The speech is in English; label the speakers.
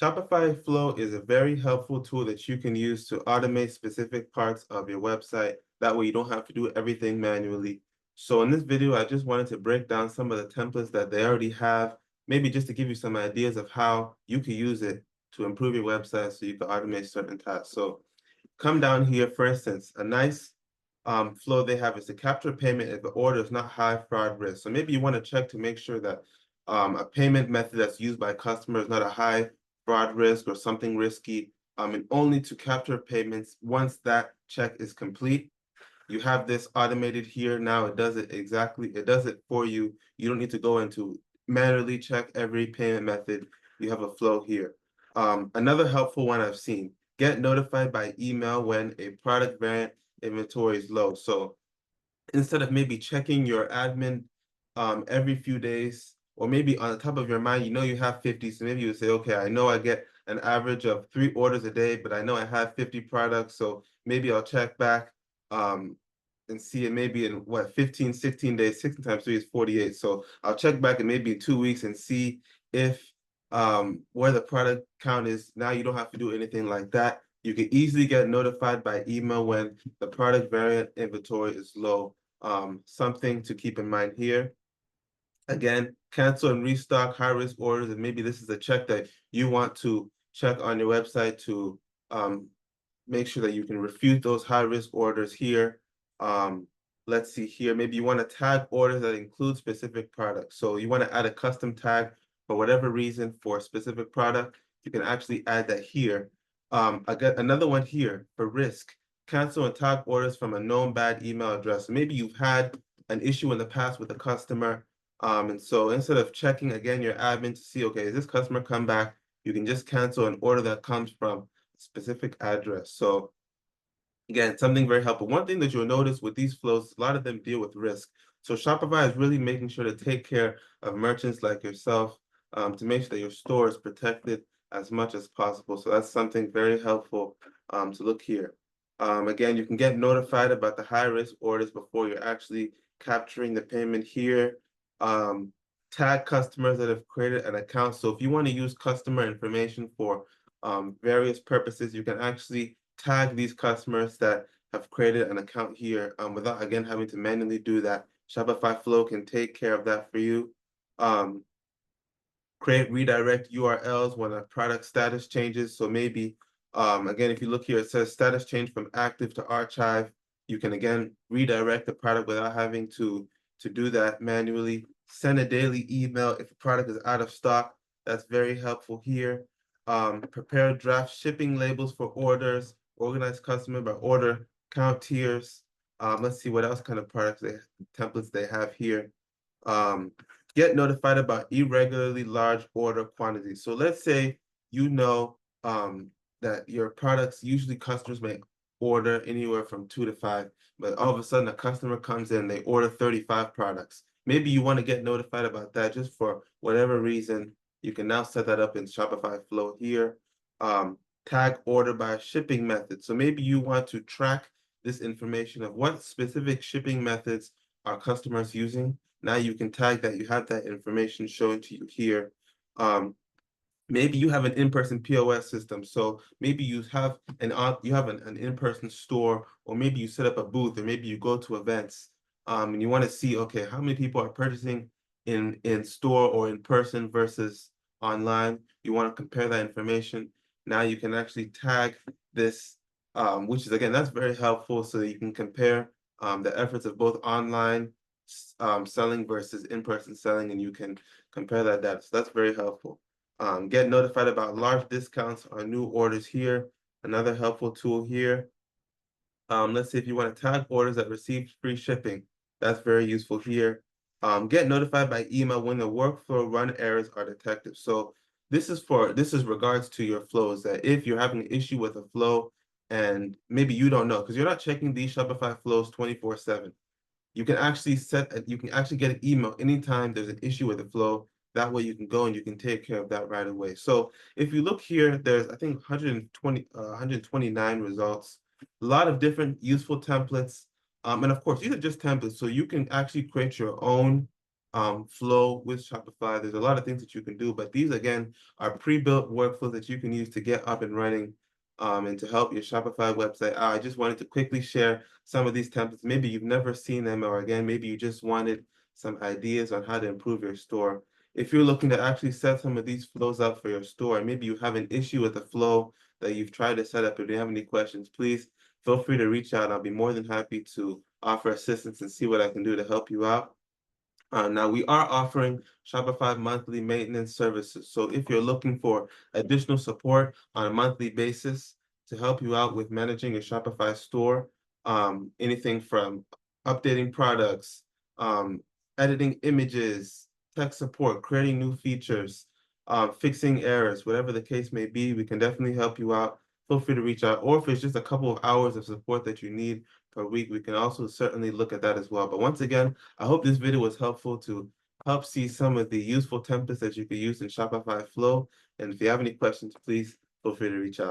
Speaker 1: Shopify Flow is a very helpful tool that you can use to automate specific parts of your website. That way you don't have to do everything manually. So in this video, I just wanted to break down some of the templates that they already have, maybe just to give you some ideas of how you can use it to improve your website so you can automate certain tasks. So come down here, for instance, a nice flow they have is to capture payment if the order is not high fraud risk. So maybe you want to check to make sure that a payment method that's used by customer is not a high fraud risk or something risky, and only to capture payments once that check is complete. You have this automated here. Now it does it exactly, it does it for you. You don't need to go into manually check every payment method. You have a flow here. Another helpful one I've seen, get notified by email when a product variant inventory is low. So instead of maybe checking your admin every few days, or maybe on the top of your mind, you know you have 50, so maybe you would say, okay, I know I get an average of 3 orders a day, but I know I have 50 products, so maybe I'll check back um, and see it maybe in what 15, 16 days, 16 times 3 is 48. So I'll check back in maybe 2 weeks and see if where the product count is. Now you don't have to do anything like that. You can easily get notified by email when the product variant inventory is low. Something to keep in mind here. Again, cancel and restock high risk orders, and maybe this is a check that you want to check on your website to make sure that you can refute those high risk orders here. Let's see here. Maybe you want to tag orders that include specific products. So you want to add a custom tag for whatever reason for a specific product. You can actually add that here. I got another one here for risk. Cancel and tag orders from a known bad email address. So maybe you've had an issue in the past with a customer. And so instead of checking again your admin to see, okay, is this customer come back? You can just cancel an order that comes from a specific address. So again, something very helpful. One thing that you'll notice with these flows, a lot of them deal with risk. So Shopify is really making sure to take care of merchants like yourself to make sure that your store is protected as much as possible. So that's something very helpful to look here. Again, you can get notified about the high risk orders before you're actually capturing the payment here. Tag customers that have created an account. So if you want to use customer information for various purposes, you can actually tag these customers that have created an account here without, again, having to manually do that. Shopify Flow can take care of that for you. Create redirect URLs when a product status changes. So maybe, again, if you look here, it says status change from active to archive. You can, again, redirect the product without having to do that manually. Send a daily email if a product is out of stock. That's very helpful here. Prepare draft shipping labels for orders. Organize customer by order count tiers. Let's see what else kind of products templates they have here. Get notified about irregularly large order quantities. So let's say you know that your products, usually customers may order anywhere from 2 to 5, but all of a sudden a customer comes in, they order 35 products. Maybe you want to get notified about that just for whatever reason. You can now set that up in Shopify Flow here. Tag order by shipping method. So maybe you want to track this information of what specific shipping methods are customers using. Now you can tag that, you have that information shown to you here. Maybe you have an in-person POS system. So maybe you have an in-person store, or maybe you set up a booth, or maybe you go to events and you want to see, okay, how many people are purchasing in store or in person versus online. You want to compare that information. Now you can actually tag this, which is, again, that's very helpful, so that you can compare the efforts of both online selling versus in-person selling, and you can compare that data. So that's very helpful. Get notified about large discounts on new orders here. Another helpful tool here. Let's say if you want to tag orders that received free shipping, that's very useful here. Get notified by email when the workflow run errors are detected. So this is regards to your flows, that if you're having an issue with a flow and maybe you don't know because you're not checking these Shopify flows 24/7. You can actually get an email anytime there's an issue with the flow. That way you can go and you can take care of that right away. So if you look here, there's, I think, 129 results, a lot of different useful templates. And of course, these are just templates, so you can actually create your own Flow with Shopify. There's a lot of things that you can do, but these again are pre-built workflows that you can use to get up and running and to help your Shopify website out. I just wanted to quickly share some of these templates. Maybe you've never seen them, or again, maybe you just wanted some ideas on how to improve your store. If you're looking to actually set some of these flows up for your store, and maybe you have an issue with the flow that you've tried to set up, if you have any questions, please feel free to reach out. I'll be more than happy to offer assistance and see what I can do to help you out. Now we are offering Shopify monthly maintenance services. So if you're looking for additional support on a monthly basis to help you out with managing your Shopify store, anything from updating products, um, editing images, tech support, creating new features, fixing errors, whatever the case may be, we can definitely help you out. Feel free to reach out. Or if it's just a couple of hours of support that you need per week, we can also certainly look at that as well. But once again, I hope this video was helpful to help see some of the useful templates that you can use in Shopify Flow. And if you have any questions, please feel free to reach out.